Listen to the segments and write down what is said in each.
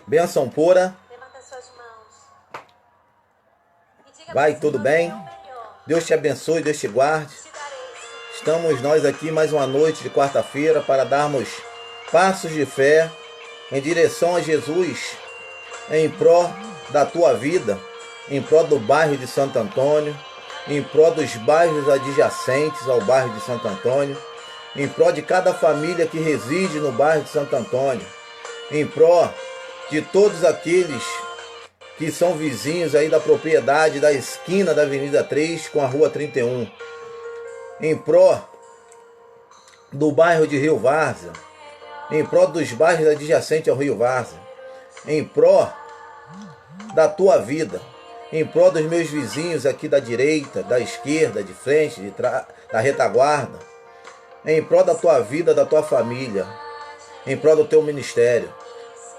Bênção pura. Vai, tudo bem? Deus te abençoe, Deus te guarde. Estamos nós aqui mais uma noite de quarta-feira para darmos passos de fé em direção a Jesus, em pró da tua vida, em pró do bairro de Santo Antônio, em pró dos bairros adjacentes ao bairro de Santo Antônio, em pró de cada família que reside no bairro de Santo Antônio, em pró de todos aqueles que são vizinhos aí da propriedade da esquina da Avenida 3 com a Rua 31, em pró do bairro de Rio Várzea, em pró dos bairros adjacentes ao Rio Várzea, em pró da tua vida, em pró dos meus vizinhos aqui da direita, da esquerda, de frente, da retaguarda, em pró da tua vida, da tua família, em pró do teu ministério,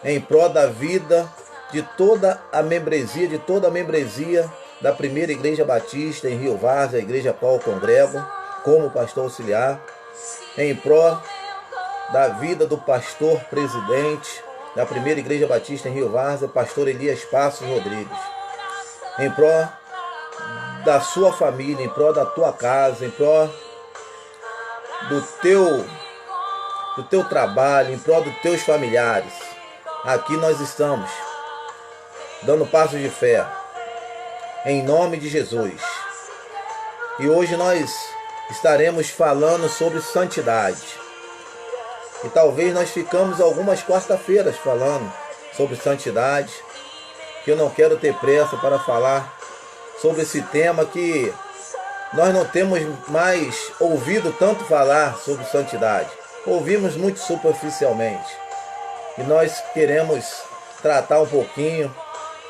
em pró da vida de toda a membresia, da primeira Igreja Batista em Rio Várzea, a Igreja qual eu congrego, como pastor auxiliar, em pró da vida do pastor presidente da primeira Igreja Batista em Rio Várzea, pastor Elias Passos Rodrigues, em pró da sua família, em pró da tua casa, em pró do teu trabalho, em prol dos teus familiares. Aqui nós estamos dando passos de fé em nome de Jesus. E hoje nós estaremos falando sobre santidade. E talvez nós ficamos algumas quarta-feiras falando sobre santidade, que eu não quero ter pressa para falar sobre esse tema que nós não temos mais ouvido tanto falar sobre santidade. Ouvimos muito superficialmente. E nós queremos tratar um pouquinho,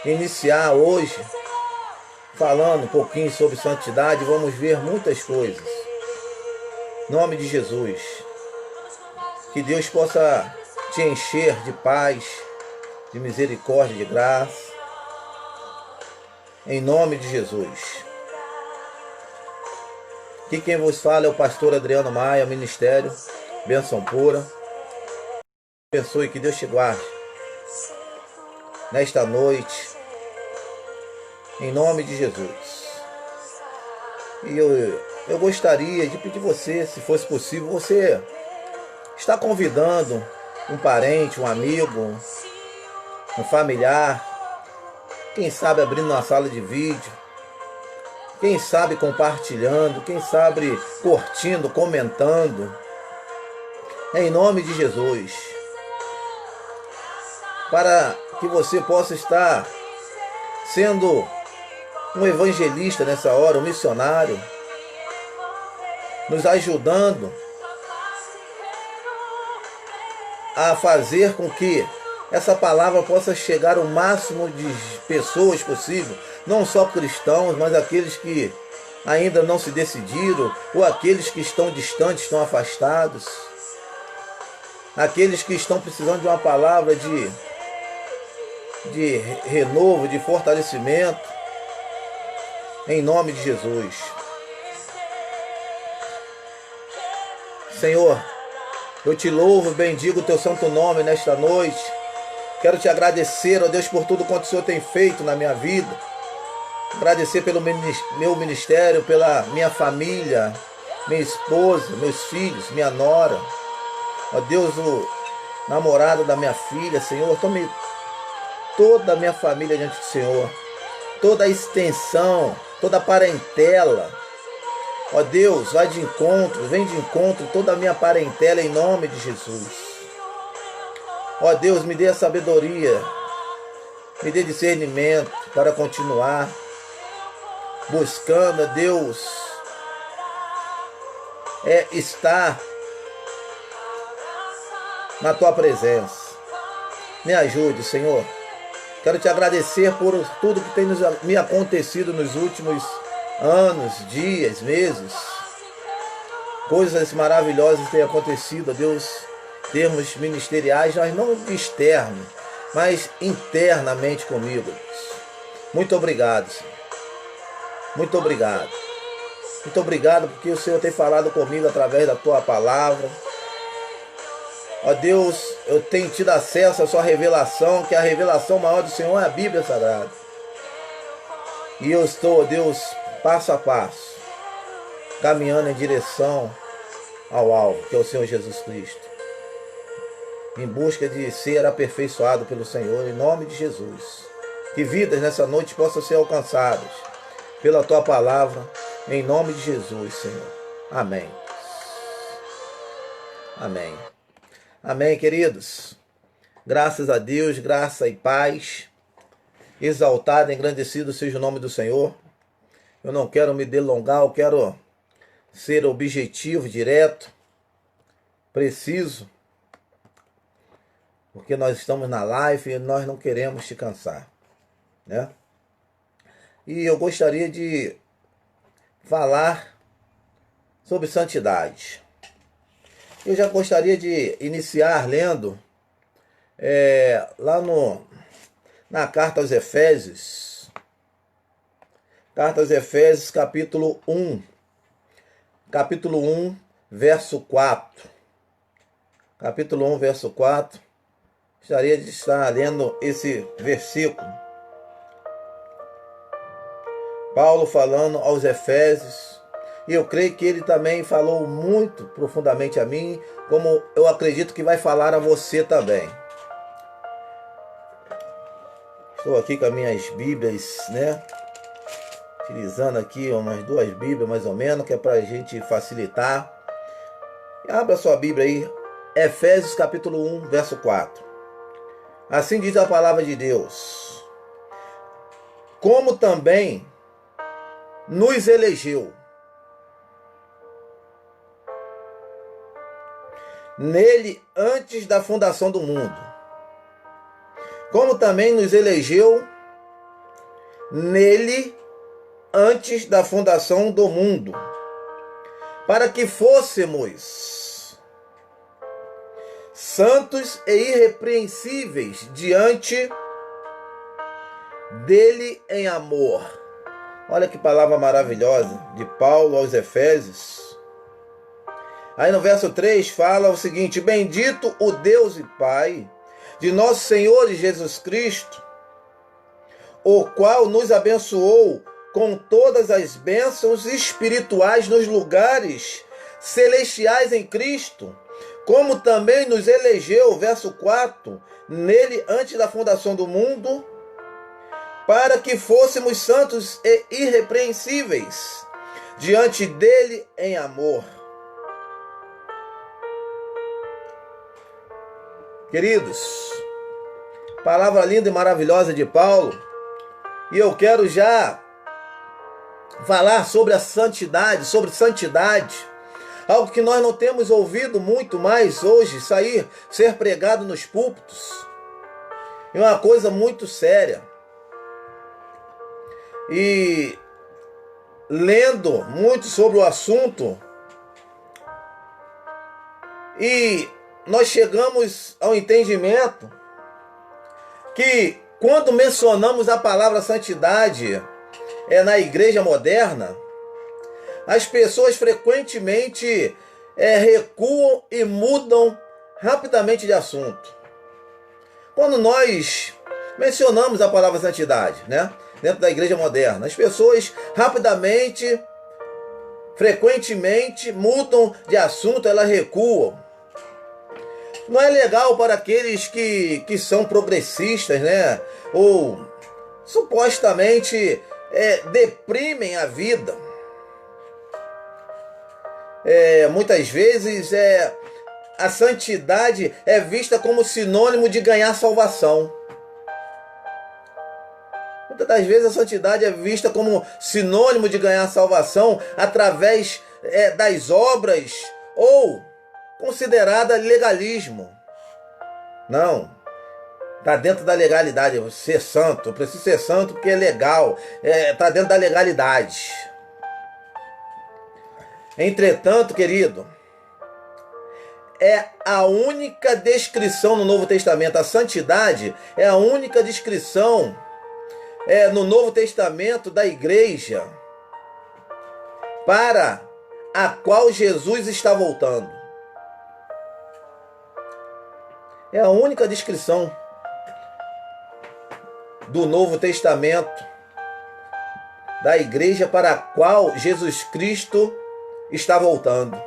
iniciar hoje, falando um pouquinho sobre santidade. Vamos ver muitas coisas. Em nome de Jesus. Que Deus possa te encher de paz, de misericórdia, de graça. Em nome de Jesus. Aqui quem vos fala é o pastor Adriano Maia, ministério Bênção Pura. Abençoe, que Deus te guarde nesta noite, em nome de Jesus. E eu gostaria de pedir você, se fosse possível, você está convidando um parente, um amigo, um familiar, quem sabe abrindo uma sala de vídeo, quem sabe compartilhando, quem sabe curtindo, comentando, em nome de Jesus, para que você possa estar sendo um evangelista nessa hora, um missionário, nos ajudando a fazer com que essa palavra possa chegar ao máximo de pessoas possível, não só cristãos, mas aqueles que ainda não se decidiram, ou aqueles que estão distantes, estão afastados, aqueles que estão precisando de uma palavra de renovo, de fortalecimento, em nome de Jesus. Senhor, eu te louvo, bendigo o teu santo nome nesta noite. Quero te agradecer, ó Deus, por tudo quanto o Senhor tem feito na minha vida. Agradecer pelo meu ministério, pela minha família, minha esposa, meus filhos, minha nora. Ó Deus, o namorado da minha filha, Senhor, tome toda a minha família diante do Senhor. Toda a extensão, toda a parentela. Ó Deus, vai de encontro, vem de encontro toda a minha parentela em nome de Jesus. Ó Deus, me dê a sabedoria, me dê discernimento para continuar buscando, ó Deus, estar na tua presença. Me ajude, Senhor. Quero te agradecer por tudo que tem me acontecido nos últimos anos, dias, meses. Coisas maravilhosas têm acontecido, ó Deus, em termos ministeriais, mas não externo, mas internamente comigo, Deus. Muito obrigado, Senhor. Muito obrigado. Muito obrigado porque o Senhor tem falado comigo através da tua palavra. Ó Deus, eu tenho tido acesso à sua revelação, que a revelação maior do Senhor é a Bíblia Sagrada. E eu estou, ó Deus, passo a passo, caminhando em direção ao alvo, que é o Senhor Jesus Cristo, em busca de ser aperfeiçoado pelo Senhor, em nome de Jesus. Que vidas nessa noite possam ser alcançadas pela tua palavra, em nome de Jesus, Senhor. Amém. Amém. Amém, queridos. Graças a Deus, graça e paz. Exaltado, engrandecido seja o nome do Senhor. Eu não quero me delongar, eu quero ser objetivo, direto, preciso, porque nós estamos na live e nós não queremos te cansar, né? E eu gostaria de falar sobre santidade. Eu já gostaria de iniciar lendo lá na carta aos Efésios, capítulo 1, verso 4. Capítulo 1, verso 4. Gostaria de estar lendo esse versículo. Paulo falando aos Efésios, e eu creio que ele também falou muito profundamente a mim, como eu acredito que vai falar a você também. Estou aqui com as minhas Bíblias, né? Utilizando aqui umas 2 Bíblias mais ou menos, que é para a gente facilitar. Abra sua Bíblia aí, Efésios capítulo 1, verso 4. Assim diz a palavra de Deus: como também nos elegeu nele antes da fundação do mundo. Como também nos elegeu nele antes da fundação do mundo, para que fôssemos santos e irrepreensíveis diante dele em amor. Olha que palavra maravilhosa de Paulo aos Efésios. Aí no verso 3 fala o seguinte: bendito o Deus e Pai de nosso Senhor Jesus Cristo, o qual nos abençoou com todas as bênçãos espirituais nos lugares celestiais em Cristo, como também nos elegeu, verso 4, nele antes da fundação do mundo, para que fôssemos santos e irrepreensíveis diante dele em amor. Queridos, palavra linda e maravilhosa de Paulo, e eu quero já falar sobre a santidade, algo que nós não temos ouvido muito mais hoje ser pregado nos púlpitos. É uma coisa muito séria. E lendo muito sobre o assunto, e nós chegamos ao entendimento que quando mencionamos a palavra santidade na igreja moderna, as pessoas frequentemente recuam e mudam rapidamente de assunto. Quando nós mencionamos a palavra santidade, né, dentro da igreja moderna, as pessoas rapidamente, frequentemente mudam de assunto, elas recuam. Não é legal para aqueles que são progressistas, né, ou supostamente deprimem a vida. Muitas vezes a santidade é vista como sinônimo de ganhar salvação. Muitas das vezes a santidade é vista como sinônimo de ganhar salvação através das obras, ou considerada legalismo. Não. Está dentro da legalidade. Ser santo. Eu preciso ser santo porque é legal. Está dentro da legalidade. Entretanto, querido, é a única descrição no Novo Testamento. A santidade é a única descrição no Novo Testamento da igreja para a qual Jesus está voltando. É a única descrição do Novo Testamento da igreja para a qual Jesus Cristo está voltando.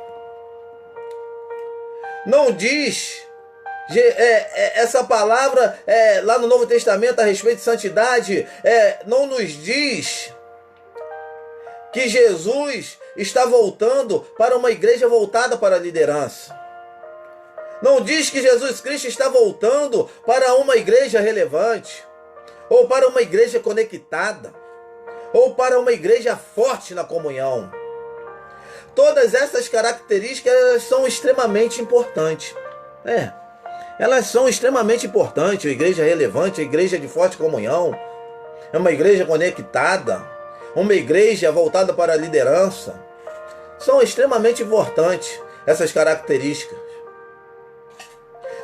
Não diz essa palavra lá no Novo Testamento a respeito de santidade, não nos diz que Jesus está voltando para uma igreja voltada para a liderança. Não diz que Jesus Cristo está voltando para uma igreja relevante, ou para uma igreja conectada, ou para uma igreja forte na comunhão. Todas essas características elas são extremamente importantes. Elas são extremamente importantes. A igreja relevante, a igreja de forte comunhão, é uma igreja conectada, uma igreja voltada para a liderança. São extremamente importantes essas características.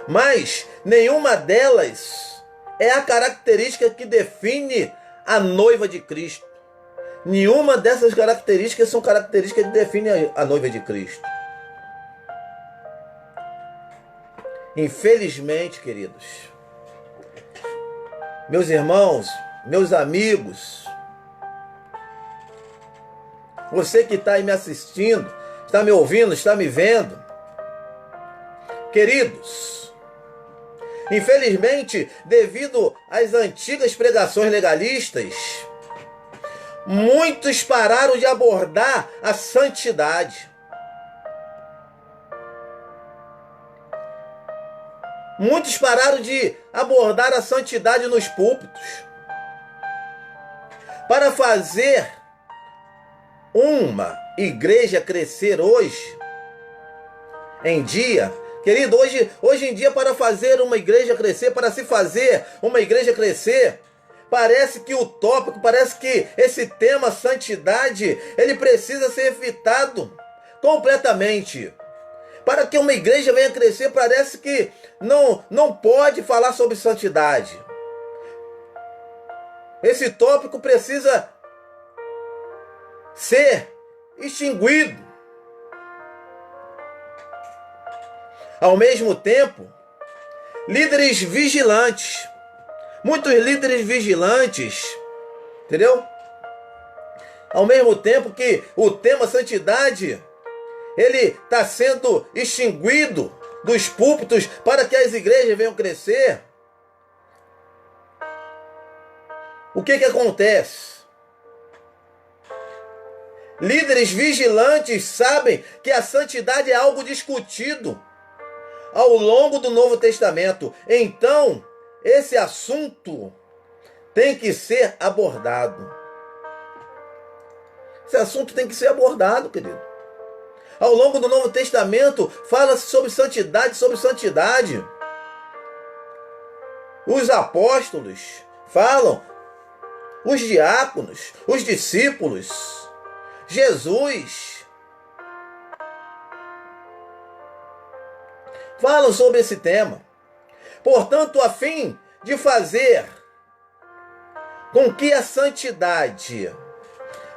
Mas nenhuma delas é a característica que define a noiva de Cristo. Nenhuma dessas características são características que definem a noiva de Cristo. Infelizmente, queridos, meus irmãos, meus amigos, você que está aí me assistindo, está me ouvindo, está me vendo, queridos, infelizmente, devido às antigas pregações legalistas, muitos pararam de abordar a santidade. Muitos pararam de abordar a santidade nos púlpitos. Para fazer uma igreja crescer hoje em dia, querido, hoje em dia, para fazer uma igreja crescer, para se fazer uma igreja crescer, parece que o tópico, parece que esse tema santidade, ele precisa ser evitado completamente. Para que uma igreja venha crescer, parece que não pode falar sobre santidade. Esse tópico precisa ser extinguido. Ao mesmo tempo, líderes vigilantes, muitos líderes vigilantes, entendeu? Ao mesmo tempo que o tema santidade, ele está sendo extinguido dos púlpitos para que as igrejas venham crescer. O que acontece? Líderes vigilantes sabem que a santidade é algo discutido ao longo do Novo Testamento. Então, esse assunto tem que ser abordado. Esse assunto tem que ser abordado, querido. Ao longo do Novo Testamento, fala-se sobre santidade, sobre santidade. Os apóstolos falam, os diáconos, os discípulos, Jesus falam sobre esse tema. Portanto, a fim de fazer com que a santidade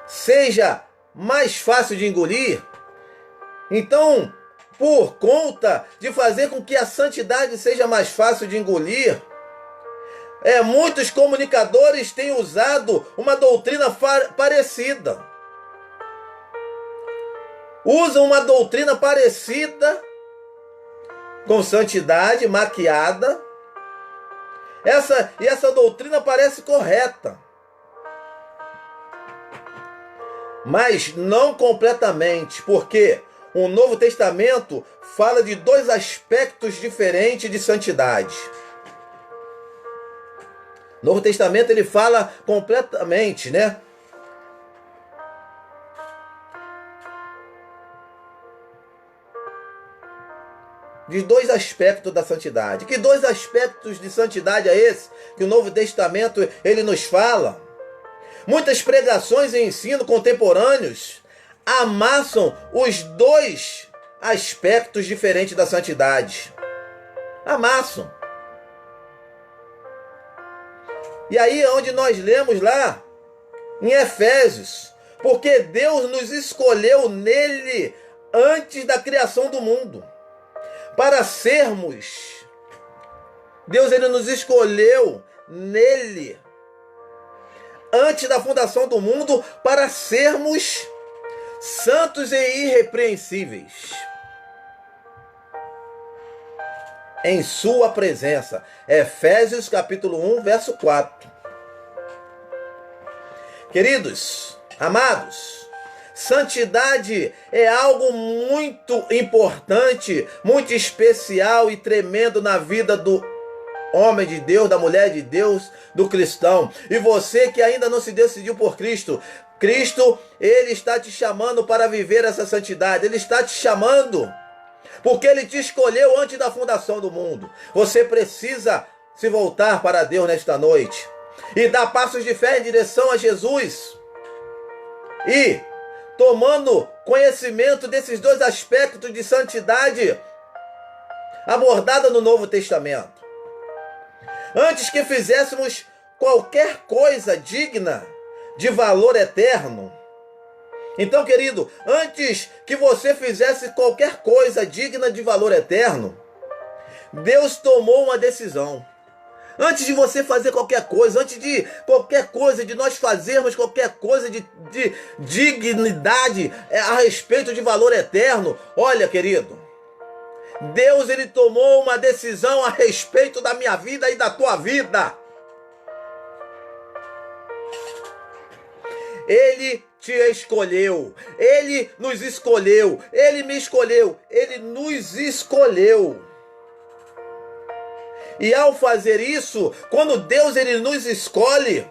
seja mais fácil de engolir, então, por conta de fazer com que a santidade seja mais fácil de engolir, muitos comunicadores têm usado uma doutrina parecida. Usam uma doutrina parecida com santidade maquiada. Essa doutrina parece correta, mas não completamente, porque o Novo Testamento fala de dois aspectos diferentes de santidade. O Novo Testamento ele fala completamente, de dois aspectos da santidade. Que dois aspectos de santidade é esse que o Novo Testamento ele nos fala? Muitas pregações e ensino contemporâneos amassam os dois aspectos diferentes da santidade. Amassam. E aí é onde nós lemos lá em Efésios, porque Deus nos escolheu nele antes da criação do mundo, para sermos Deus ele nos escolheu nele, antes da fundação do mundo, para sermos santos e irrepreensíveis em sua presença. Efésios capítulo 1, verso 4. Queridos, amados, santidade é algo muito importante, muito especial e tremendo na vida do homem de Deus, da mulher de Deus, do cristão. E você que ainda não se decidiu por Cristo, Cristo, ele está te chamando para viver essa santidade. Ele está te chamando porque ele te escolheu antes da fundação do mundo. Você precisa se voltar para Deus nesta noite e dar passos de fé em direção a Jesus. E, tomando conhecimento desses dois aspectos de santidade abordada no Novo Testamento, antes que fizéssemos qualquer coisa digna de valor eterno. Então, querido, antes que você fizesse qualquer coisa digna de valor eterno, Deus tomou uma decisão. Antes de você fazer qualquer coisa, antes de qualquer coisa, de nós fazermos qualquer coisa de dignidade a respeito de valor eterno, olha, querido, Deus ele tomou uma decisão a respeito da minha vida e da tua vida. Ele te escolheu, ele nos escolheu, ele me escolheu, ele nos escolheu. E ao fazer isso, quando Deus ele nos escolhe,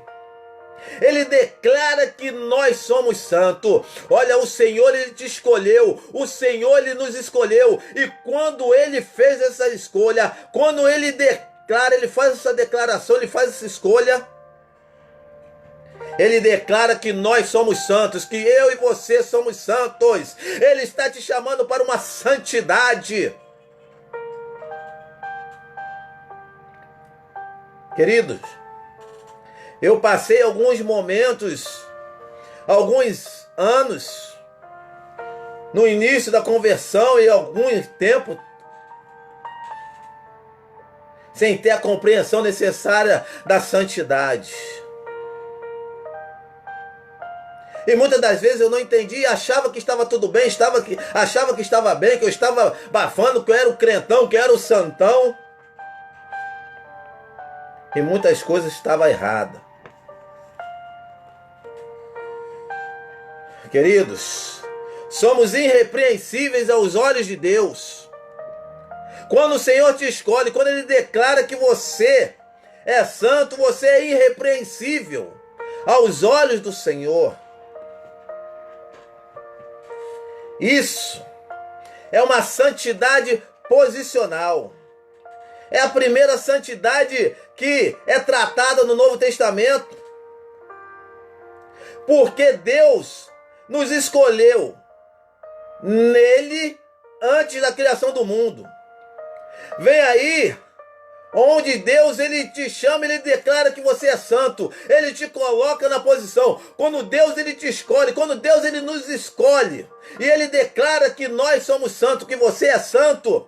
ele declara que nós somos santos. Olha, o Senhor ele te escolheu, o Senhor ele nos escolheu. E quando ele fez essa escolha, quando ele declara, ele faz essa declaração, ele faz essa escolha, ele declara que nós somos santos, que eu e você somos santos. Ele está te chamando para uma santidade. Queridos, eu passei alguns momentos, alguns anos, no início da conversão e algum tempo, sem ter a compreensão necessária da santidade. E muitas das vezes eu não entendi, achava que estava tudo bem, achava que estava bem, que eu estava bafando, que eu era o crentão, que eu era o santão. E muitas coisas estavam erradas. Queridos, somos irrepreensíveis aos olhos de Deus. Quando o Senhor te escolhe, quando Ele declara que você é santo, você é irrepreensível aos olhos do Senhor. Isso é uma santidade posicional. É a primeira santidade que é tratada no Novo Testamento. Porque Deus nos escolheu nele antes da criação do mundo. Vem aí, onde Deus ele te chama, ele declara que você é santo. Ele te coloca na posição. Quando Deus ele te escolhe, quando Deus ele nos escolhe, e ele declara que nós somos santos, que você é santo,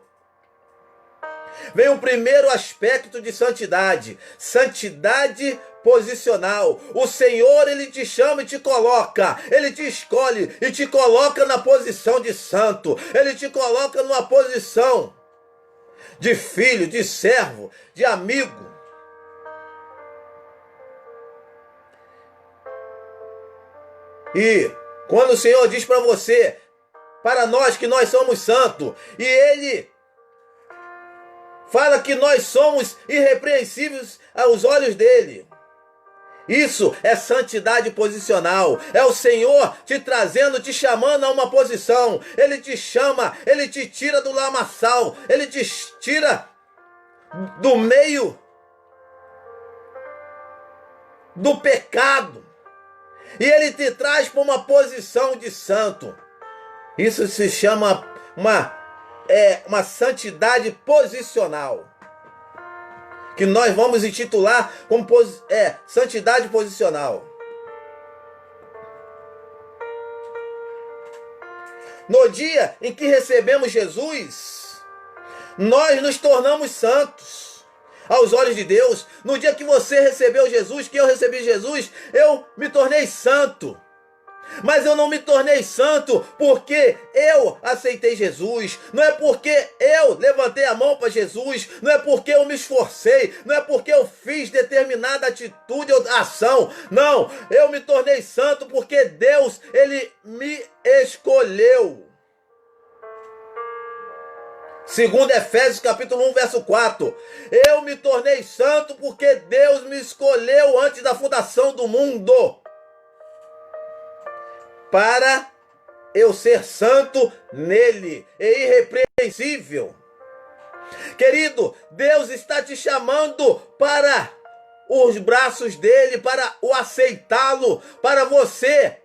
vem o primeiro aspecto de santidade, santidade posicional. O Senhor, Ele te chama e te coloca, Ele te escolhe e te coloca na posição de santo, Ele te coloca numa posição de filho, de servo, de amigo. E quando o Senhor diz para você, para nós que nós somos santos, e Ele fala que nós somos irrepreensíveis aos olhos dele. Isso é santidade posicional. É o Senhor te trazendo, te chamando a uma posição. Ele te chama, Ele te tira do lamaçal. Ele te tira do meio do pecado. E Ele te traz para uma posição de santo. Isso se chama uma santidade posicional, que nós vamos intitular como santidade posicional. No dia em que recebemos Jesus, nós nos tornamos santos. aos olhos de Deus. No dia que você recebeu Jesus, que eu recebi Jesus, eu me tornei santo. Mas eu não me tornei santo porque eu aceitei Jesus. Não é porque eu levantei a mão para Jesus. Não é porque eu me esforcei. Não é porque eu fiz determinada atitude ou ação. Não, eu me tornei santo porque Deus, Ele me escolheu. Segundo Efésios capítulo 1, verso 4. Eu me tornei santo porque Deus me escolheu antes da fundação do mundo, para eu ser santo nele e irrepreensível. Querido, Deus está te chamando para os braços dele, para o aceitá-lo, para você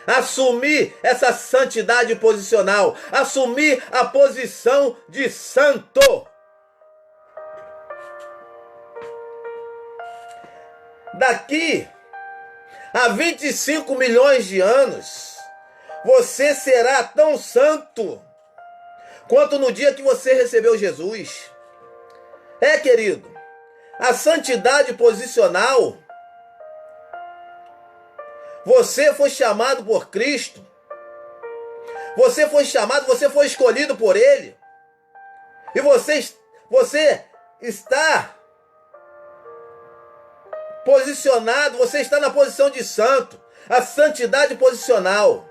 assumir essa santidade posicional, assumir a posição de santo. Daqui há 25 milhões de anos, você será tão santo quanto no dia que você recebeu Jesus. Querido, a santidade posicional, você foi chamado por Cristo, você foi chamado, você foi escolhido por Ele, e você está posicionado, você está na posição de santo, a santidade posicional.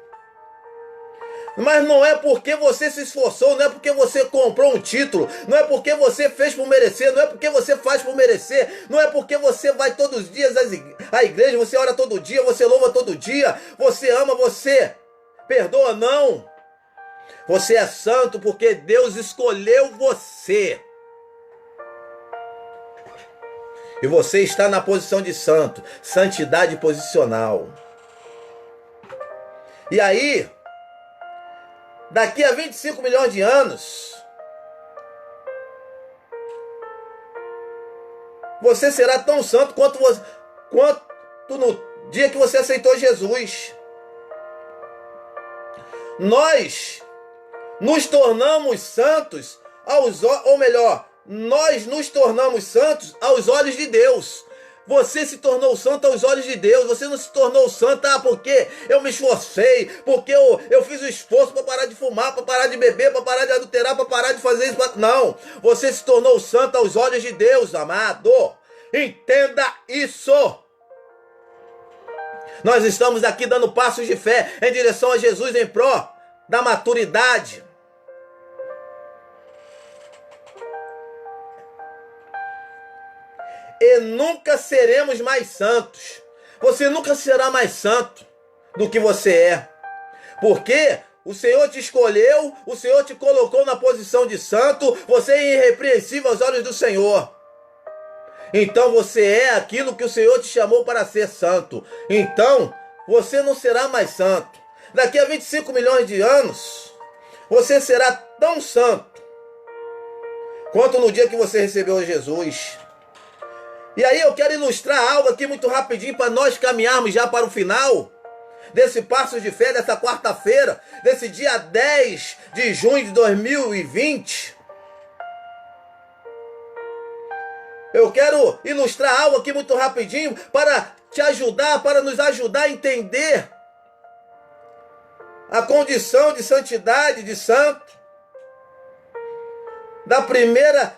Mas não é porque você se esforçou, não é porque você comprou um título, não é porque você fez por merecer, não é porque você faz por merecer, não é porque você vai todos os dias à igreja, você ora todo dia, você louva todo dia, você ama, você perdoa, não. Você é santo porque Deus escolheu você. E você está na posição de santo, santidade posicional. E aí, daqui a 25 milhões de anos, você será tão santo quanto no dia que você aceitou Jesus. Nós nos tornamos santos nós nos tornamos santos aos olhos de Deus. Você se tornou santo aos olhos de Deus. Você não se tornou santo porque eu me esforcei, porque eu fiz o esforço para parar de fumar, para parar de beber, para parar de adulterar, para parar de fazer isso. Não, você se tornou santo aos olhos de Deus, amado. Entenda isso. Nós estamos aqui dando passos de fé em direção a Jesus em pró da maturidade. E nunca seremos mais santos. Você nunca será mais santo do que você é. Porque o Senhor te escolheu, o Senhor te colocou na posição de santo, você é irrepreensível aos olhos do Senhor. Então você é aquilo que o Senhor te chamou para ser santo. Então você não será mais santo. Daqui a 25 milhões de anos, você será tão santo quanto no dia que você recebeu Jesus. E aí eu quero ilustrar algo aqui muito rapidinho para nós caminharmos já para o final desse Passos de Fé, dessa quarta-feira, desse dia 10 de junho de 2020. Eu quero ilustrar algo aqui muito rapidinho para te ajudar, para nos ajudar a entender a condição de santidade, de santo, da primeira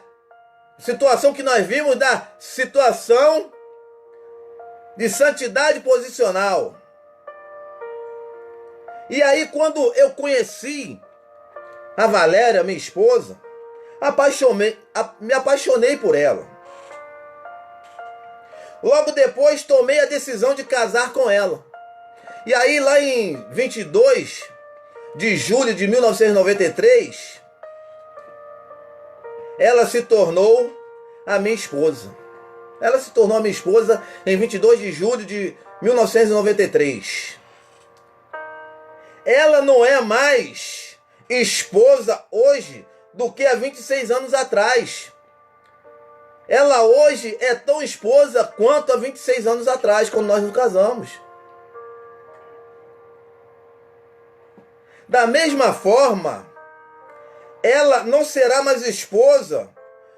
situação que nós vimos, da situação de santidade posicional. E aí, quando eu conheci a Valéria, minha esposa, me apaixonei por ela. Logo depois, tomei a decisão de casar com ela. E aí, lá em 22 de julho de 1993... ela se tornou a minha esposa. Ela se tornou a minha esposa em 22 de julho de 1993. Ela não é mais esposa hoje do que há 26 anos atrás. Ela hoje é tão esposa quanto há 26 anos atrás, quando nós nos casamos. Da mesma forma, ela não será mais esposa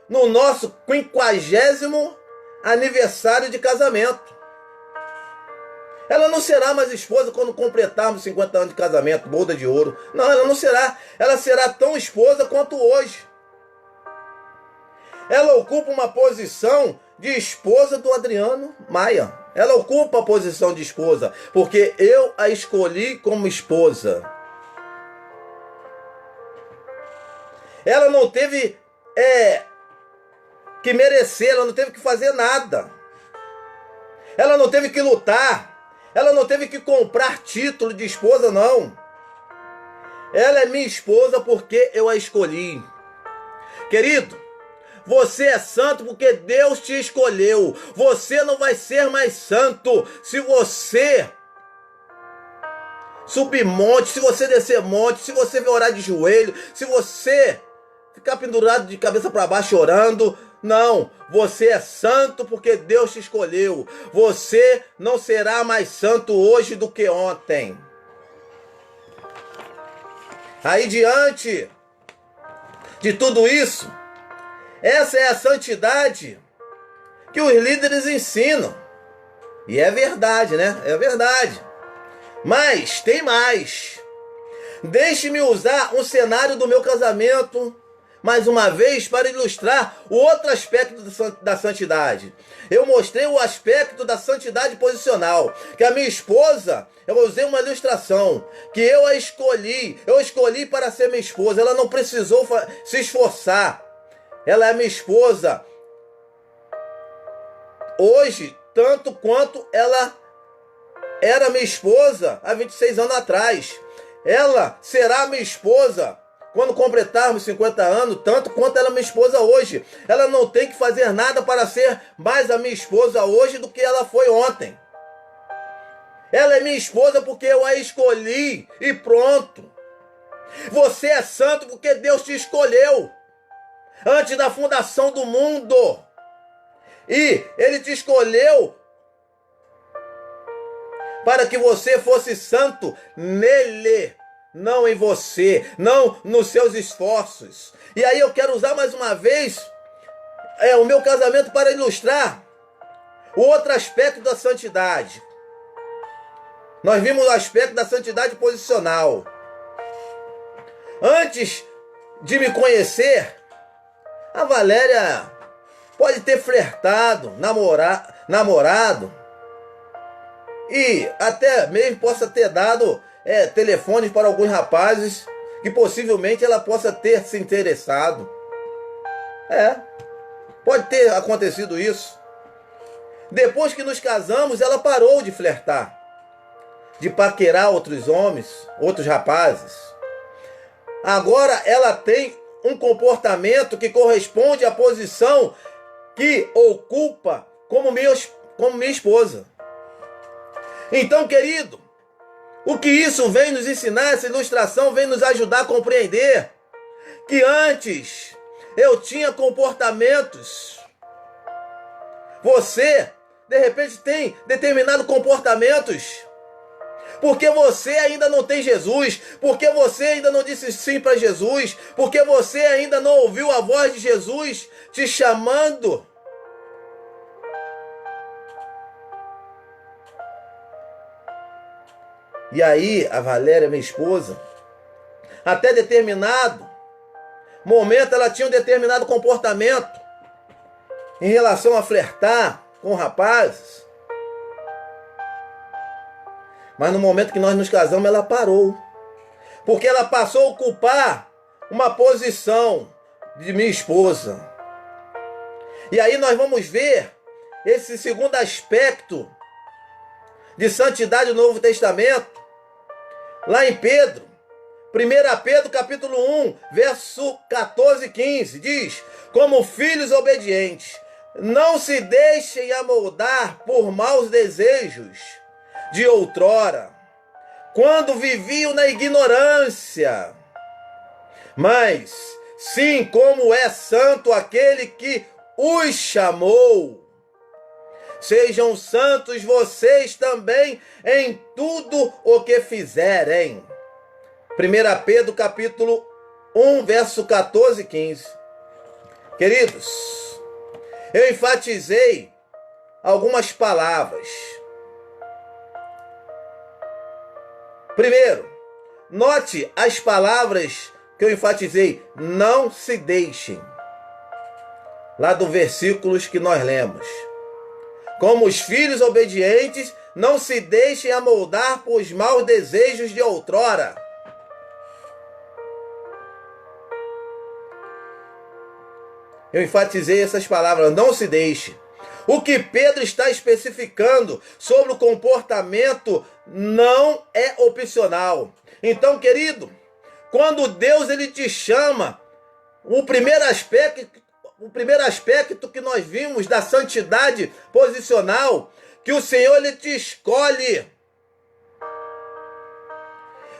no nosso 50º aniversário de casamento. Ela não será mais esposa quando completarmos 50 anos de casamento, boda de ouro. Não, ela não será. Ela será tão esposa quanto hoje. Ela ocupa uma posição de esposa do Adriano Maia. Ela ocupa a posição de esposa, porque eu a escolhi como esposa. Ela não teve que merecer, ela não teve que fazer nada. Ela não teve que lutar. Ela não teve que comprar título de esposa, não. Ela é minha esposa porque eu a escolhi. Querido, você é santo porque Deus te escolheu. Você não vai ser mais santo se você subir monte, se você descer monte, se você orar de joelho, se você ficar pendurado de cabeça para baixo orando. Não, você é santo porque Deus te escolheu. Você não será mais santo hoje do que ontem. Aí, diante de tudo isso, essa é a santidade que os líderes ensinam. E é verdade, né? É verdade. Mas tem mais. Deixe-me usar um cenário do meu casamento mais uma vez para ilustrar o outro aspecto da santidade. Eu mostrei o aspecto da santidade posicional, que a minha esposa, eu usei uma ilustração, que eu escolhi para ser minha esposa. Ela não precisou se esforçar. Ela é minha esposa hoje, tanto quanto ela era minha esposa há 26 anos atrás. Ela será minha esposa quando completarmos 50 anos, tanto quanto ela é minha esposa hoje. Ela não tem que fazer nada para ser mais a minha esposa hoje do que ela foi ontem. Ela é minha esposa porque eu a escolhi e pronto. Você é santo porque Deus te escolheu antes da fundação do mundo. E Ele te escolheu para que você fosse santo nele, não em você, não nos seus esforços. E aí eu quero usar mais uma vez o meu casamento para ilustrar o outro aspecto da santidade. Nós vimos o aspecto da santidade posicional. Antes de me conhecer, a Valéria pode ter flertado, namorado, e até mesmo possa ter dado telefones para alguns rapazes que possivelmente ela possa ter se interessado. Pode ter acontecido isso. Depois que nos casamos, ela parou de flertar, de paquerar outros homens, outros rapazes. Agora ela tem um comportamento que corresponde à posição que ocupa como minha esposa. Então, querido, o que isso vem nos ensinar, essa ilustração vem nos ajudar a compreender que antes eu tinha comportamentos. Você, de repente, tem determinados comportamentos porque você ainda não tem Jesus, porque você ainda não disse sim para Jesus, porque você ainda não ouviu a voz de Jesus te chamando. E aí, a Valéria, minha esposa, até determinado momento, ela tinha um determinado comportamento em relação a flertar com rapazes. Mas no momento que nós nos casamos, ela parou. Porque ela passou a ocupar uma posição de minha esposa. E aí nós vamos ver esse segundo aspecto de santidade do Novo Testamento, lá em Pedro, 1 Pedro capítulo 1, verso 14 e 15, diz: como filhos obedientes, não se deixem amoldar por maus desejos de outrora, quando viviam na ignorância, mas sim como é santo aquele que os chamou. Sejam santos vocês também em tudo o que fizerem. 1 Pedro capítulo 1, verso 14 e 15. Queridos, eu enfatizei algumas palavras. Primeiro, note as palavras que eu enfatizei. Não se deixem. Lá do versículos que nós lemos. Como os filhos obedientes, não se deixem amoldar por os maus desejos de outrora. Eu enfatizei essas palavras, não se deixe. O que Pedro está especificando sobre o comportamento não é opcional. Então, querido, quando Deus ele te chama, o primeiro aspecto que nós vimos da santidade posicional, que o Senhor ele te escolhe.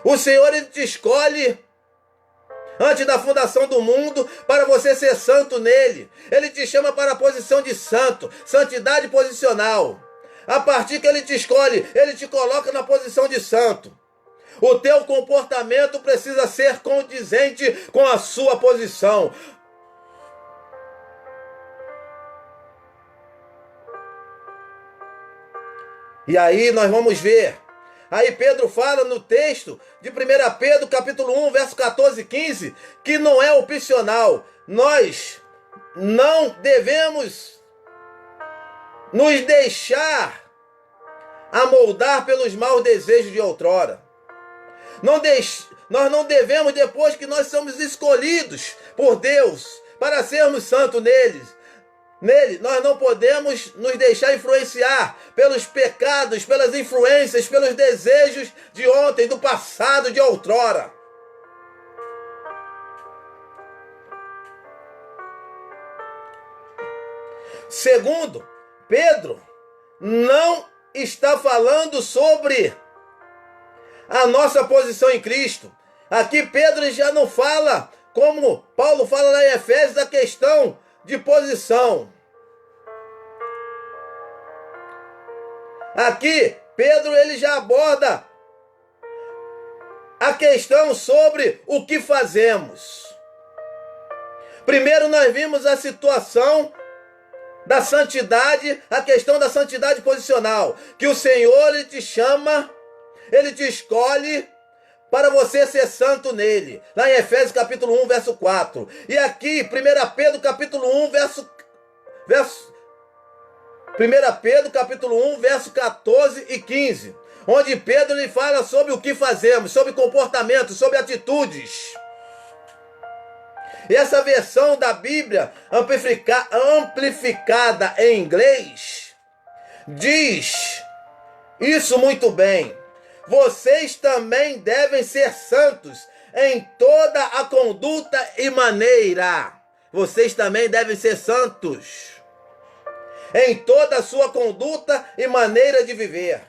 O Senhor ele te escolhe antes da fundação do mundo, para você ser santo nele. Ele te chama para a posição de santo, santidade posicional. A partir que ele te escolhe, ele te coloca na posição de santo. O teu comportamento precisa ser condizente com a sua posição. E aí nós vamos ver. Aí Pedro fala no texto de 1 Pedro, capítulo 1, verso 14 e 15, que não é opcional. Nós não devemos nos deixar amoldar pelos maus desejos de outrora. Nós não devemos, depois que nós somos escolhidos por Deus para sermos santos nele, nós não podemos nos deixar influenciar pelos pecados, pelas influências, pelos desejos de ontem, do passado, de outrora. Segundo, Pedro não está falando sobre a nossa posição em Cristo. Aqui Pedro já não fala, como Paulo fala lá em Efésios, da questão de posição. Aqui, Pedro ele já aborda a questão sobre o que fazemos. Primeiro nós vimos a situação da santidade, a questão da santidade posicional, que o Senhor ele te chama, ele te escolhe para você ser santo nele. Lá em Efésios capítulo 1, verso 4. E aqui, 1 Pedro capítulo 1, verso 1 Pedro capítulo 1, verso 14 e 15. Onde Pedro lhe fala sobre o que fazemos, sobre comportamento, sobre atitudes. E essa versão da Bíblia amplificada em inglês diz isso muito bem. Vocês também devem ser santos em toda a conduta e maneira. Vocês também devem ser santos em toda a sua conduta e maneira de viver.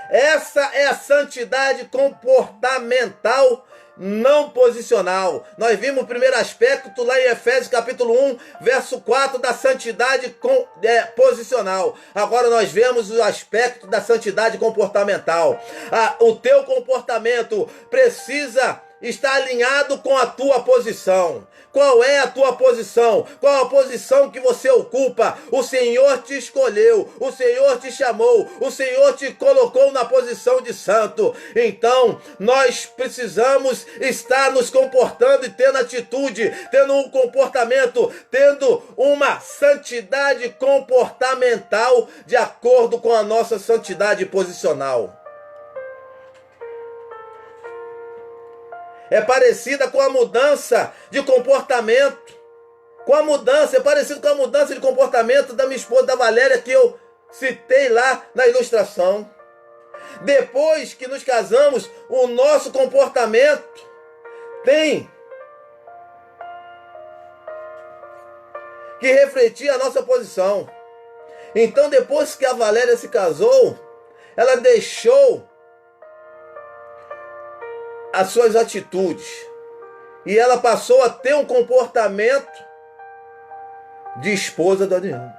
Essa é a santidade comportamental não posicional. Nós vimos o primeiro aspecto lá em Efésios capítulo 1, verso 4, da santidade posicional. Agora nós vemos o aspecto da santidade comportamental. O teu comportamento precisa estar alinhado com a tua posição. Qual é a tua posição? Qual a posição que você ocupa? O Senhor te escolheu, o Senhor te chamou, o Senhor te colocou na posição de santo. Então, nós precisamos estar nos comportando e tendo atitude, tendo um comportamento, tendo uma santidade comportamental de acordo com a nossa santidade posicional. É parecida com a mudança de comportamento. É parecido com a mudança de comportamento da minha esposa, da Valéria, que eu citei lá na ilustração. Depois que nos casamos, o nosso comportamento tem que refletir a nossa posição. Então, depois que a Valéria se casou, ela deixou as suas atitudes e ela passou a ter um comportamento de esposa do Adriano.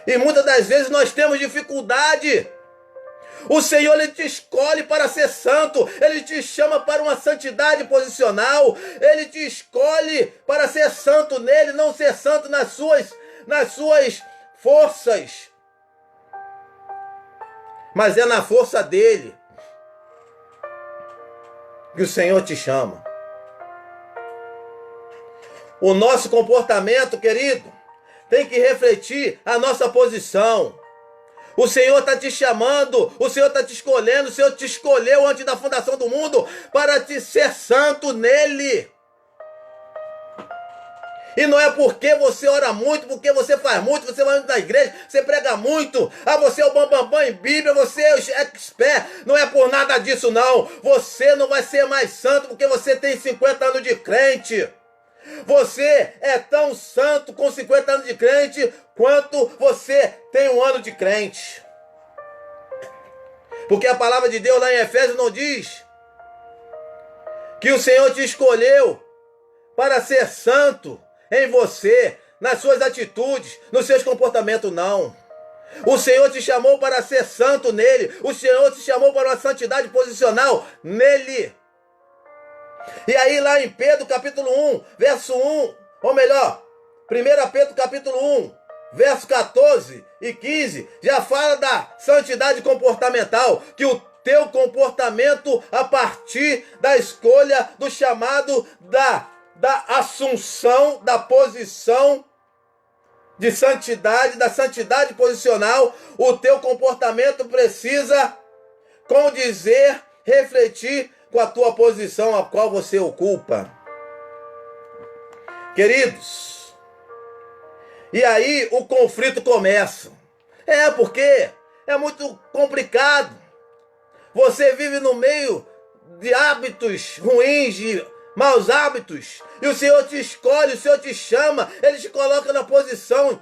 E muitas das vezes nós temos dificuldade O Senhor, Ele te escolhe para ser santo. Ele te chama para uma santidade posicional. Ele te escolhe para ser santo nele, não ser santo nas suas forças. Mas é na força dele que o Senhor te chama. O nosso comportamento, querido, tem que refletir a nossa posição. O Senhor está te chamando, o Senhor está te escolhendo, o Senhor te escolheu antes da fundação do mundo para te ser santo nele. E não é porque você ora muito, porque você faz muito, você vai muito na igreja, você prega muito, você é o bambambam em Bíblia, você é o expert. Não é por nada disso, não. Você não vai ser mais santo porque você tem 50 anos de crente. Você é tão santo com 50 anos de crente quanto você tem 1 ano de crente. Porque a palavra de Deus lá em Efésios não diz que o Senhor te escolheu para ser santo em você, nas suas atitudes, nos seus comportamentos, não. O Senhor te chamou para ser santo nele. O Senhor te chamou para uma santidade posicional nele. E aí lá em Pedro capítulo 1, verso 1, ou melhor, 1 Pedro capítulo 1, verso 14 e 15, já fala da santidade comportamental, que o teu comportamento a partir da escolha, do chamado, da assunção, da posição de santidade, da santidade posicional, o teu comportamento precisa condizer, refletir com a tua posição a qual você ocupa. Queridos, e aí o conflito começa. Porque é muito complicado. Você vive no meio de hábitos ruins, de maus hábitos, e o Senhor te escolhe, o Senhor te chama, Ele te coloca na posição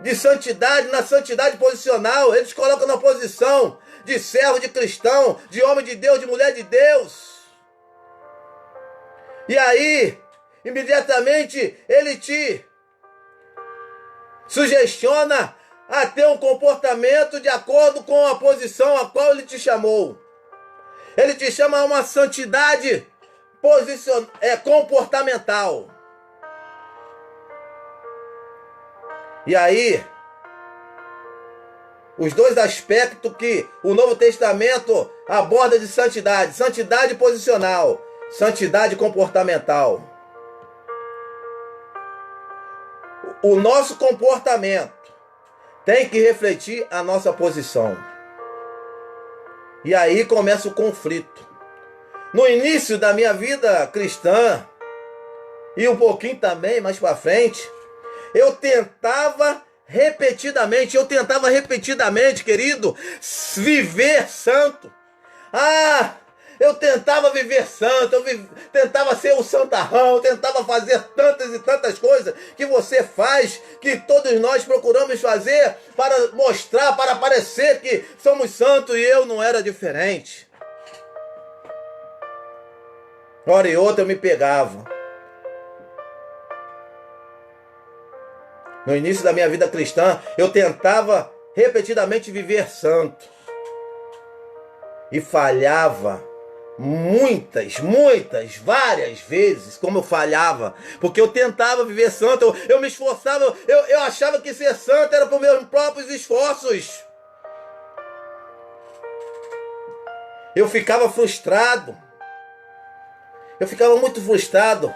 de santidade, na santidade posicional, Ele te coloca na posição de servo, de cristão, de homem de Deus, de mulher de Deus. E aí, imediatamente, Ele te sugestiona a ter um comportamento de acordo com a posição a qual Ele te chamou. Ele te chama a uma santidade comportamental. E aí, os dois aspectos que o Novo Testamento aborda de santidade: santidade posicional, santidade comportamental. O nosso comportamento tem que refletir a nossa posição. E aí começa o conflito. No início da minha vida cristã, e um pouquinho também mais para frente, eu tentava repetidamente, querido, viver santo. Eu tentava viver santo, tentava ser um santarrão, eu tentava fazer tantas e tantas coisas que você faz, que todos nós procuramos fazer para mostrar, para parecer que somos santos, e eu não era diferente. Hora e outra eu me pegava. No início da minha vida cristã, eu tentava repetidamente viver santo. E falhava várias vezes, como eu falhava. Porque eu tentava viver santo, eu me esforçava, eu achava que ser santo era por meus próprios esforços. Eu ficava frustrado. Eu ficava muito frustrado,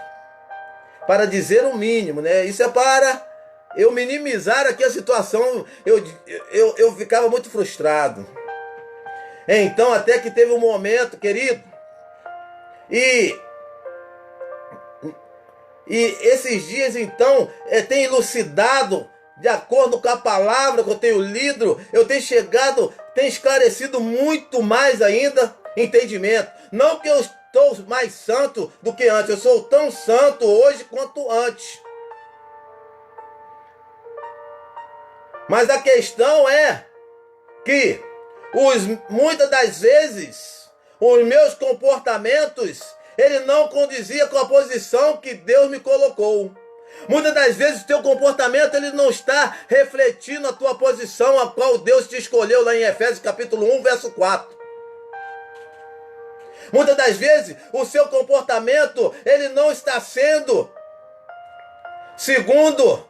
para dizer o mínimo, né? Isso é para eu minimizar aqui a situação. Eu ficava muito frustrado. Então, até que teve um momento, querido, e esses dias, então, tem elucidado, de acordo com a palavra que eu tenho lido, eu tenho esclarecido muito mais ainda entendimento. Não que eu estou mais santo do que antes, eu sou tão santo hoje quanto antes. Mas a questão é que muitas das vezes os meus comportamentos, ele não condizia com a posição que Deus me colocou. Muitas das vezes o teu comportamento ele não está refletindo a tua posição a qual Deus te escolheu lá em Efésios capítulo 1, verso 4. Muitas das vezes o seu comportamento ele não está sendo segundo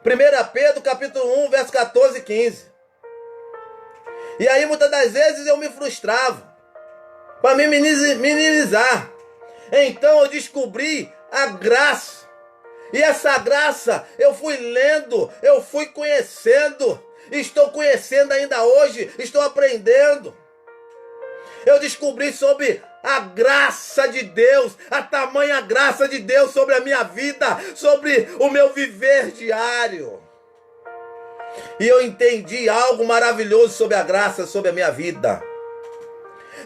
1 Pedro capítulo 1, verso 14 e 15. E aí muitas das vezes eu me frustrava para me minimizar. Então eu descobri a graça. E essa graça eu fui lendo, eu fui conhecendo, estou conhecendo ainda hoje, estou aprendendo. Eu descobri sobre a graça de Deus, a tamanha graça de Deus sobre a minha vida, sobre o meu viver diário. E eu entendi algo maravilhoso sobre a graça, sobre a minha vida.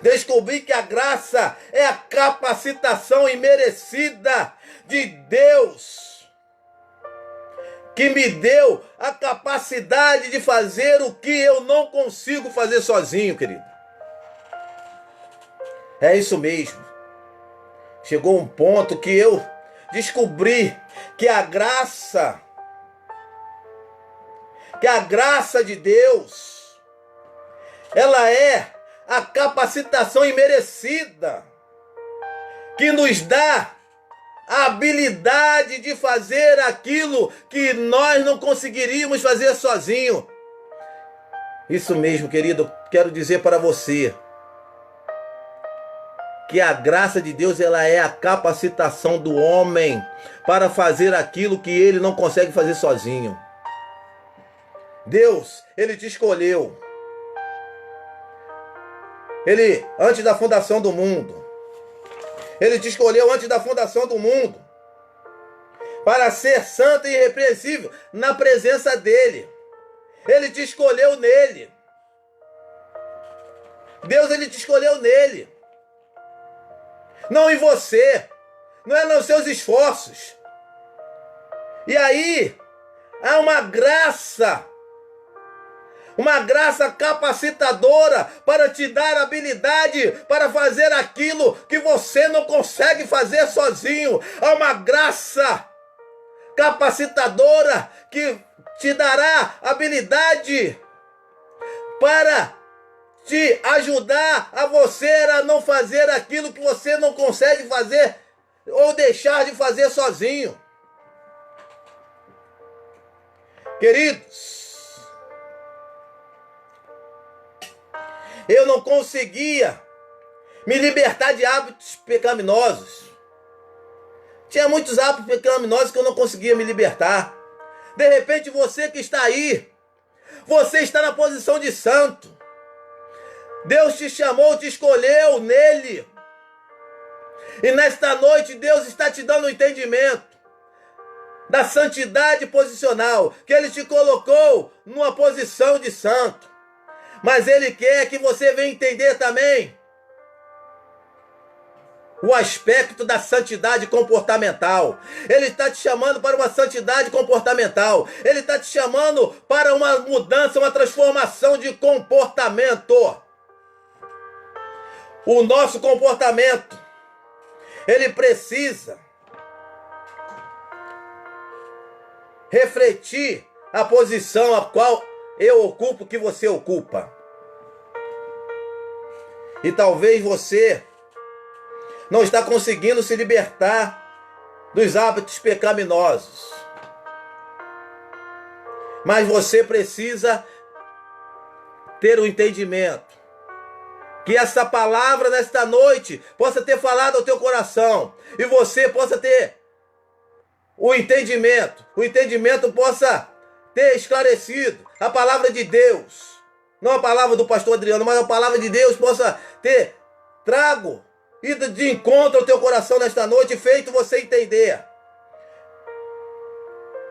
Descobri que a graça é a capacitação imerecida de Deus, que me deu a capacidade de fazer o que eu não consigo fazer sozinho, querido. É isso mesmo. Chegou um ponto que eu descobri que a graça de Deus, ela é a capacitação imerecida que nos dá a habilidade de fazer aquilo que nós não conseguiríamos fazer sozinho. Isso mesmo, querido, quero dizer para você que a graça de Deus ela é a capacitação do homem para fazer aquilo que ele não consegue fazer sozinho. Deus, ele te escolheu. Ele, antes da fundação do mundo, ele te escolheu antes da fundação do mundo para ser santo e irrepreensível na presença dele. Ele te escolheu nele. Deus, ele te escolheu nele. Não em você. Não é nos seus esforços. E aí, há uma graça capacitadora para te dar habilidade para fazer aquilo que você não consegue fazer sozinho. Há uma graça capacitadora que te dará habilidade para te ajudar a você a não fazer aquilo que você não consegue fazer ou deixar de fazer sozinho. Queridos, eu não conseguia me libertar de hábitos pecaminosos. Tinha muitos hábitos pecaminosos que eu não conseguia me libertar. De repente você que está aí, você está na posição de santo. Deus te chamou, te escolheu nele. E nesta noite Deus está te dando um entendimento da santidade posicional, que Ele te colocou numa posição de santo. Mas Ele quer que você venha entender também o aspecto da santidade comportamental. Ele está te chamando para uma santidade comportamental. Ele está te chamando para uma mudança, uma transformação de comportamento. O nosso comportamento, ele precisa refletir a posição a qual eu ocupo, que você ocupa. E talvez você não está conseguindo se libertar dos hábitos pecaminosos. Mas você precisa ter o entendimento. Que essa palavra nesta noite possa ter falado ao teu coração. E você possa ter o entendimento. O entendimento possa ter esclarecido a palavra de Deus. Não a palavra do pastor Adriano, mas a palavra de Deus possa ter trago, ido de encontro ao teu coração nesta noite e feito você entender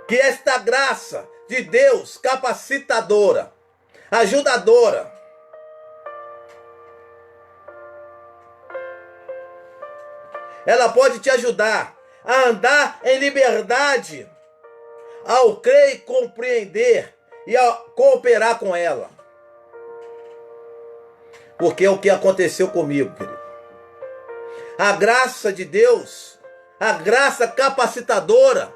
que esta graça de Deus capacitadora, ajudadora, ela pode te ajudar a andar em liberdade ao crer e compreender e a cooperar com ela. Porque é o que aconteceu comigo, querido. A graça de Deus, a graça capacitadora,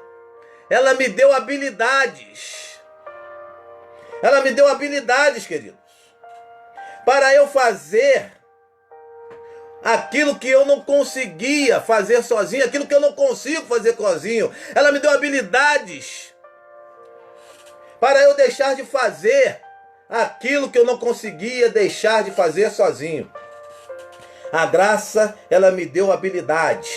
ela me deu habilidades. Ela me deu habilidades, queridos, para eu fazer aquilo que eu não conseguia fazer sozinho, aquilo que eu não consigo fazer sozinho. Ela me deu habilidades para eu deixar de fazer aquilo que eu não conseguia deixar de fazer sozinho. A graça, ela me deu habilidades.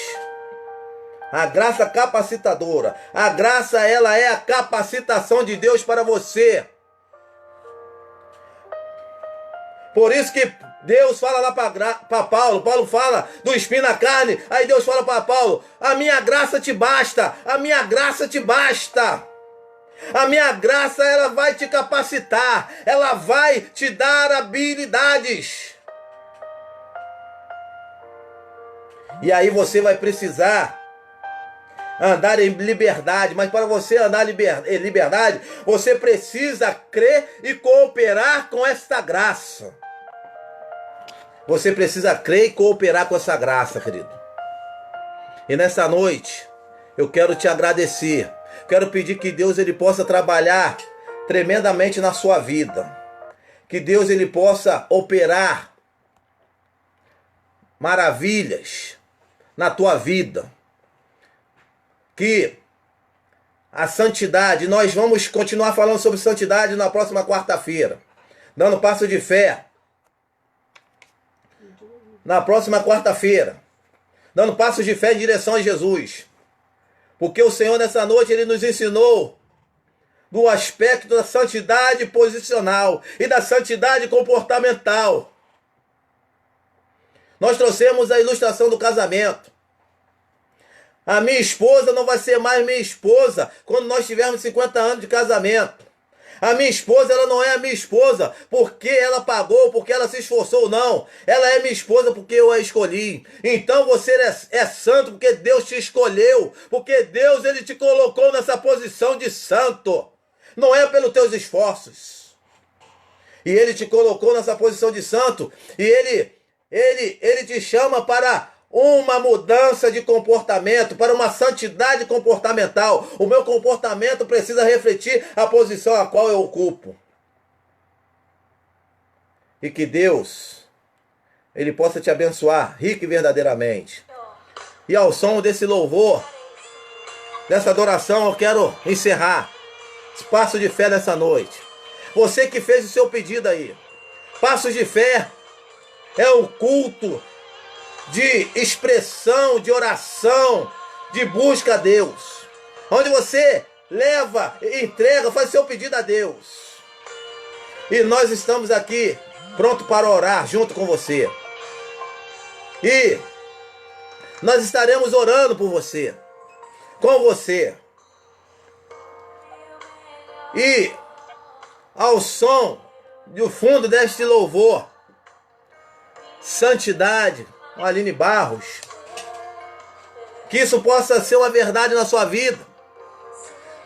A graça capacitadora. A graça, ela é a capacitação de Deus para você. Por isso que Deus fala lá para Paulo. Paulo fala do espinho na carne. Aí Deus fala para Paulo: a minha graça te basta. A minha graça te basta. A minha graça, ela vai te capacitar. Ela vai te dar habilidades. E aí você vai precisar andar em liberdade. Mas para você andar em liberdade, você precisa crer e cooperar com esta graça. Você precisa crer e cooperar com essa graça, querido. E nessa noite, eu quero te agradecer. Quero pedir que Deus ele possa trabalhar tremendamente na sua vida. Que Deus ele possa operar maravilhas na tua vida. Que a santidade, nós vamos continuar falando sobre santidade na próxima quarta-feira. Dando passo de fé. Na próxima quarta-feira. Dando passos de fé em direção a Jesus. Porque o Senhor nessa noite ele nos ensinou do aspecto da santidade posicional e da santidade comportamental. Nós trouxemos a ilustração do casamento. A minha esposa não vai ser mais minha esposa quando nós tivermos 50 anos de casamento. A minha esposa, ela não é a minha esposa porque ela pagou, porque ela se esforçou, não. Ela é minha esposa porque eu a escolhi. Então você é santo porque Deus te escolheu. Porque Deus, ele te colocou nessa posição de santo. Não é pelos teus esforços. E ele te colocou nessa posição de santo. E ele te chama para uma mudança de comportamento, para uma santidade comportamental. O meu comportamento precisa refletir a posição a qual eu ocupo. E que Deus, ele possa te abençoar rico e verdadeiramente. E ao som desse louvor, dessa adoração, eu quero encerrar esse passo de fé nessa noite. Você que fez o seu pedido aí. Passos de fé é um culto de expressão, de oração, de busca a Deus. Onde você leva, entrega, faz seu pedido a Deus. E nós estamos aqui pronto para orar junto com você. E nós estaremos orando por você, com você. E ao som do fundo deste louvor, santidade, Aline Barros, que isso possa ser uma verdade na sua vida.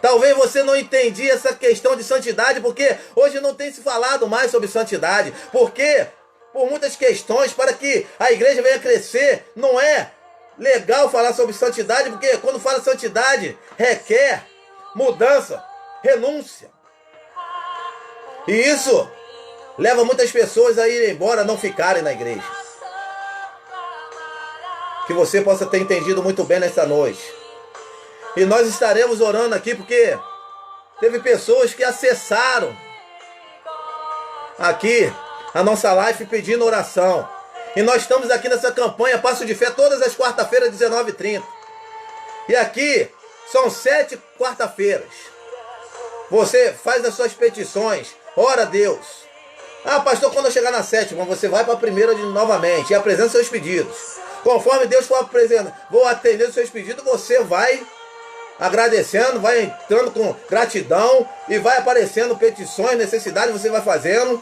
Talvez você não entendia essa questão de santidade, porque hoje não tem se falado mais sobre santidade, porque por muitas questões, para que a igreja venha crescer, não é legal falar sobre santidade, porque quando fala santidade, requer mudança, renúncia. E isso leva muitas pessoas a irem embora, não ficarem na igreja. Que você possa ter entendido muito bem nessa noite. E nós estaremos orando aqui porque teve pessoas que acessaram aqui a nossa live pedindo oração. E nós estamos aqui nessa campanha Passo de Fé todas as quarta-feiras, 19h30. E aqui são 7 quarta-feiras. Você faz as suas petições, ora a Deus. Ah, pastor, quando eu chegar na 7ª, você vai para a primeira novamente e apresenta seus pedidos. Conforme Deus for apresentando, vou atender os seus pedidos, você vai agradecendo, vai entrando com gratidão e vai aparecendo petições, necessidades, você vai fazendo.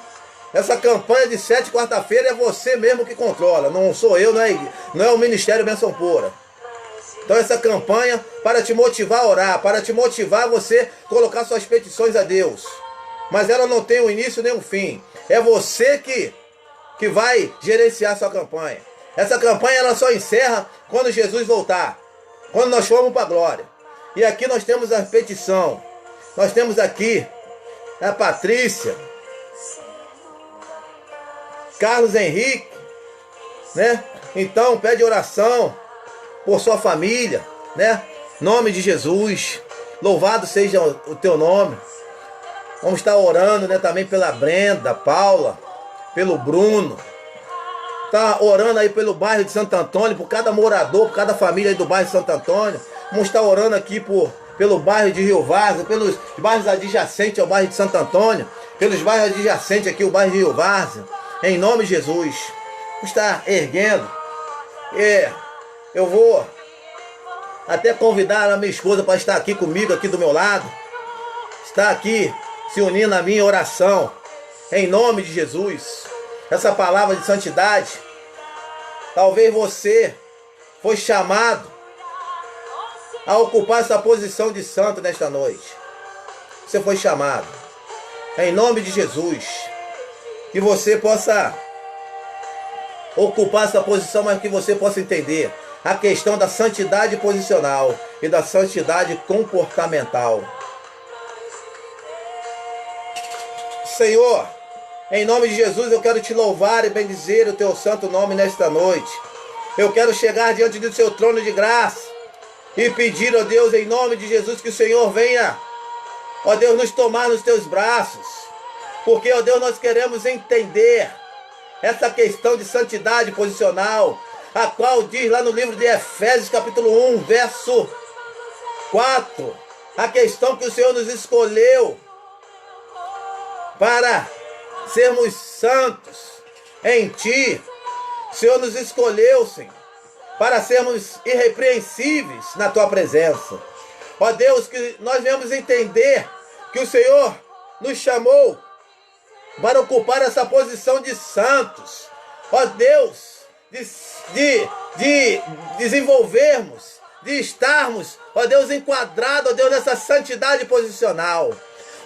Essa campanha de 7 quarta-feira é você mesmo que controla, não sou eu, não é o Ministério Bênção Pura. Então essa campanha para te motivar a orar, para te motivar a você colocar suas petições a Deus. Mas ela não tem um início nem um fim. É você que vai gerenciar sua campanha. Essa campanha ela só encerra quando Jesus voltar, quando nós formos para a glória. E aqui nós temos a petição. Nós temos aqui a Patrícia, Carlos Henrique, né? Então pede oração por sua família, né? Nome de Jesus. Louvado seja o teu nome. Vamos estar orando, né, também pela Brenda, Paula, pelo Bruno. Tá orando aí pelo bairro de Santo Antônio, por cada morador, por cada família aí do bairro de Santo Antônio. Vamos estar orando aqui pelo bairro de Rio Várzea, pelos bairros adjacentes ao bairro de Santo Antônio, pelos bairros adjacentes aqui ao bairro de Rio Várzea. Em nome de Jesus. Vamos estar erguendo. Eu vou até convidar a minha esposa para estar aqui comigo, aqui do meu lado. Está aqui se unindo à minha oração. Em nome de Jesus. Essa palavra de santidade. Talvez você foi chamado a ocupar essa posição de santo nesta noite. Você foi chamado. Em nome de Jesus. Que você possa ocupar essa posição, mas que você possa entender a questão da santidade posicional e da santidade comportamental. Senhor, em nome de Jesus, eu quero te louvar e bendizer o teu santo nome nesta noite. Eu quero chegar diante do seu trono de graça e pedir, ó Deus, em nome de Jesus, que o Senhor venha, ó Deus, nos tomar nos teus braços. Porque, ó Deus, nós queremos entender essa questão de santidade posicional, a qual diz lá no livro de Efésios, capítulo 1, verso 4, a questão que o Senhor nos escolheu para sermos santos em Ti. O Senhor nos escolheu, Senhor, para sermos irrepreensíveis na Tua presença. Ó Deus, que nós venhamos entender que o Senhor nos chamou para ocupar essa posição de santos. Ó Deus, de desenvolvermos, de estarmos, ó Deus, enquadrados, ó Deus, nessa santidade posicional.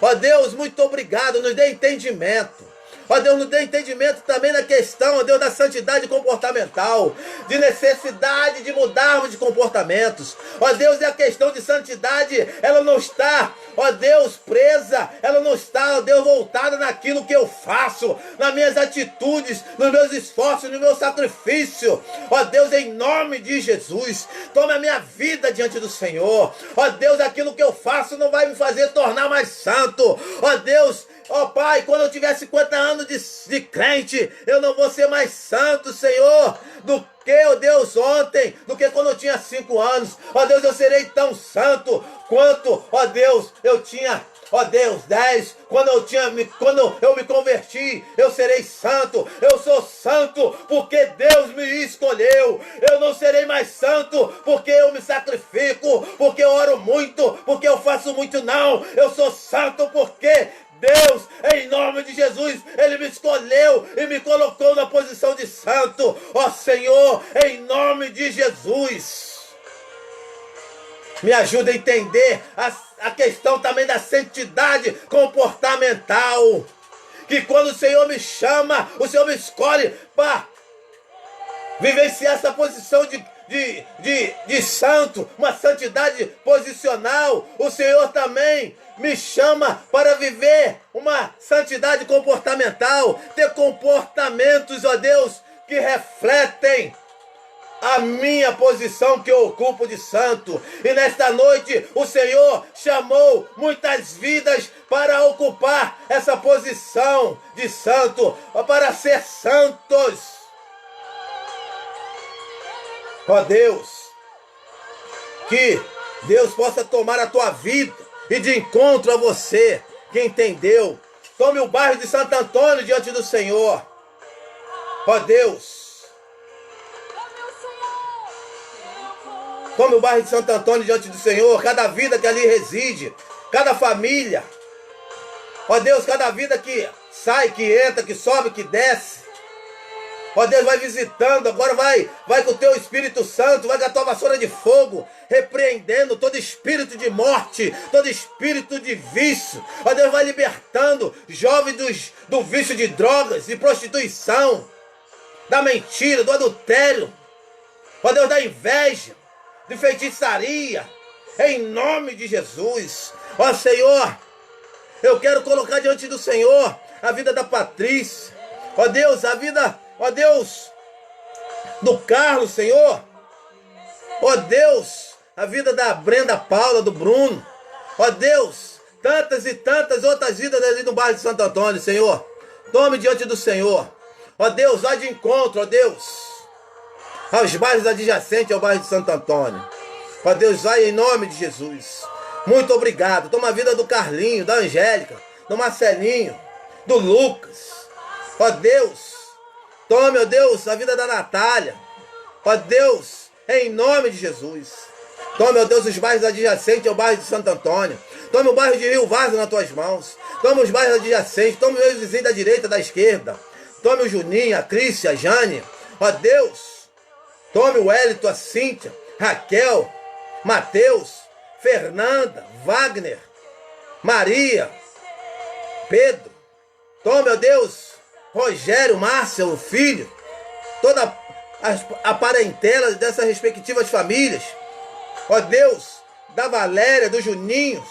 Ó Deus, muito obrigado, nos dê entendimento. Ó Deus, nos dê entendimento também na questão, ó Deus, da santidade comportamental, de necessidade de mudarmos de comportamentos. Ó Deus, é a questão de santidade, ela não está, ó Deus, presa, ela não está, ó Deus, voltada naquilo que eu faço, nas minhas atitudes, nos meus esforços, no meu sacrifício. Ó Deus, em nome de Jesus, tome a minha vida diante do Senhor. Ó Deus, aquilo que eu faço não vai me fazer tornar mais santo. Ó Deus, ó Pai, quando eu tiver 50 anos de crente, eu não vou ser mais santo, Senhor, do que, ó Deus, ontem, do que quando eu tinha 5 anos. Ó Deus, eu serei tão santo quanto, ó Deus, eu tinha, ó Deus, 10, quando eu me converti, eu serei santo. Eu sou santo porque Deus me escolheu. Eu não serei mais santo porque eu me sacrifico, porque eu oro muito, porque eu faço muito, não. Eu sou santo porque Deus, em nome de Jesus, Ele me escolheu e me colocou na posição de santo. Ó Senhor, em nome de Jesus, me ajuda a entender a questão também da santidade comportamental. Que quando o Senhor me chama, o Senhor me escolhe para vivenciar essa posição de santo, uma santidade posicional. O Senhor também me chama para viver uma santidade comportamental, ter comportamentos, ó Deus, que refletem a minha posição que eu ocupo de santo. E nesta noite o Senhor chamou muitas vidas para ocupar essa posição de santo, para ser santos. Ó Deus, que Deus possa tomar a tua vida e de encontro a você que entendeu. Tome o bairro de Santo Antônio diante do Senhor. Ó Deus, tome o bairro de Santo Antônio diante do Senhor, cada vida que ali reside, cada família. Ó Deus, cada vida que sai, que entra, que sobe, que desce. Ó Deus, vai visitando, agora vai com o teu Espírito Santo, vai com a tua vassoura de fogo, repreendendo todo espírito de morte, todo espírito de vício. Ó Deus, vai libertando jovens do vício de drogas, de prostituição, da mentira, do adultério. Ó Deus, da inveja, de feitiçaria. em nome de Jesus. Ó Senhor, eu quero colocar diante do Senhor a vida da Patrícia. Ó Deus, a vida, ó Deus, do Carlos, Senhor. Ó Deus, a vida da Brenda Paula, do Bruno. Ó Deus, tantas e tantas outras vidas ali no bairro de Santo Antônio, Senhor. Tome diante do Senhor. Ó Deus, vai de encontro, ó Deus, aos bairros adjacentes ao bairro de Santo Antônio. Ó Deus, vai em nome de Jesus. Muito obrigado. Toma a vida do Carlinho, da Angélica, do Marcelinho, do Lucas. Ó Deus, tome, ó Deus, a vida da Natália. Ó Deus, em nome de Jesus. Tome, ó Deus, os bairros adjacentes ao bairro de Santo Antônio. Tome o bairro de Rio Várzea nas tuas mãos. Tome os bairros adjacentes. Tome os vizinhos da direita, da esquerda. Tome o Juninho, a Crícia, a Jane. Ó Deus, tome o Wellington, a Cíntia, Raquel, Mateus, Fernanda, Wagner, Maria, Pedro. Tome, ó Deus, Rogério, Márcia, o filho, toda a parentela dessas respectivas famílias. Ó Deus, da Valéria, do Juninho,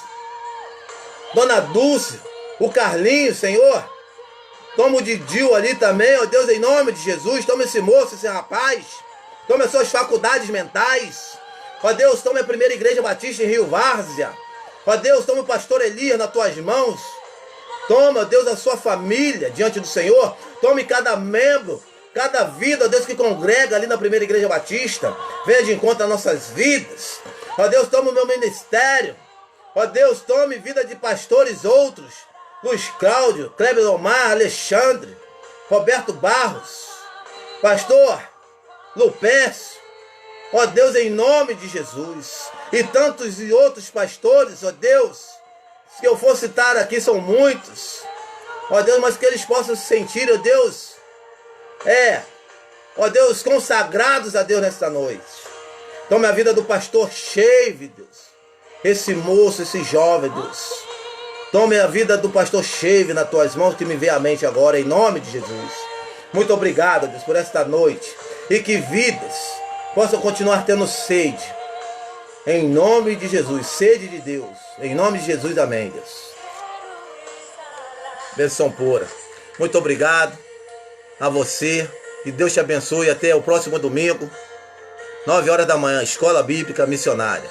Dona Dulce, o Carlinho, Senhor. Toma o Didil ali também, ó Deus, em nome de Jesus. Toma esse moço, esse rapaz. Toma as suas faculdades mentais. Ó Deus, toma a primeira igreja batista em Rio Várzea. Ó Deus, toma o pastor Elias nas tuas mãos. Toma, ó Deus, a sua família diante do Senhor. Tome cada membro, cada vida, ó Deus, que congrega ali na primeira igreja batista. Venha de encontro às nossas vidas. Ó Deus, toma o meu ministério. Ó Deus, tome vida de pastores outros. Luiz Cláudio, Kleber Omar, Alexandre, Roberto Barros, pastor Lupércio. Ó Deus, em nome de Jesus. E tantos e outros pastores, ó Deus, que eu for citar aqui são muitos. Ó Deus, mas que eles possam se sentir, ó Deus, ó Deus, consagrados a Deus nesta noite. Tome a vida do pastor Cheve, Deus. Esse moço, esse jovem, Deus. Tome a vida do pastor Cheve nas tuas mãos, que me vem à mente agora, em nome de Jesus. Muito obrigado, Deus, por esta noite. E que vidas possam continuar tendo sede. Em nome de Jesus, sede de Deus. Em nome de Jesus, amém, Deus. Benção pura. Muito obrigado a você. Que Deus te abençoe. Até o próximo domingo, 9 horas da manhã, Escola Bíblica Missionária.